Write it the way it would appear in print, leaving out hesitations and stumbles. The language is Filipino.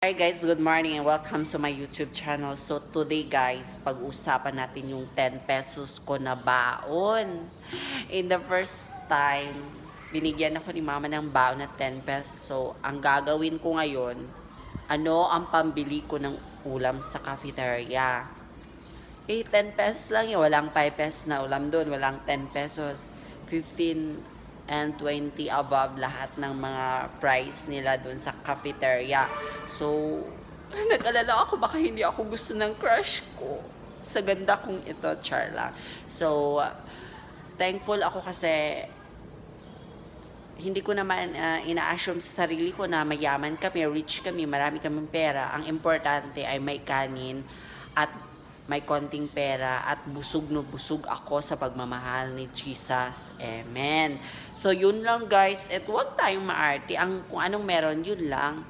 Hi guys, good morning and welcome to my YouTube channel. So today guys, pag-usapan natin yung 10 pesos ko na baon. In the first time, binigyan ako ni mama ng baon na 10 pesos. So ang gagawin ko ngayon, ano ang pambili ko ng ulam sa cafeteria? 10 pesos lang yun. Walang 5 pesos na ulam doon. Walang 10 pesos. 15 and 20 above lahat ng mga price nila doon sa cafeteria. So, nag-alala ako baka hindi ako gusto ng crush ko. Sa ganda kong ito, char lang. So, thankful ako kasi hindi ko naman ina-assume sa sarili ko na mayaman kami, rich kami, marami kaming pera. Ang importante ay may kanin at may konting pera at busog no busog ako sa pagmamahal ni Jesus. Amen. So, yun lang guys. At huwag tayong maarte. Kung anong meron, yun lang.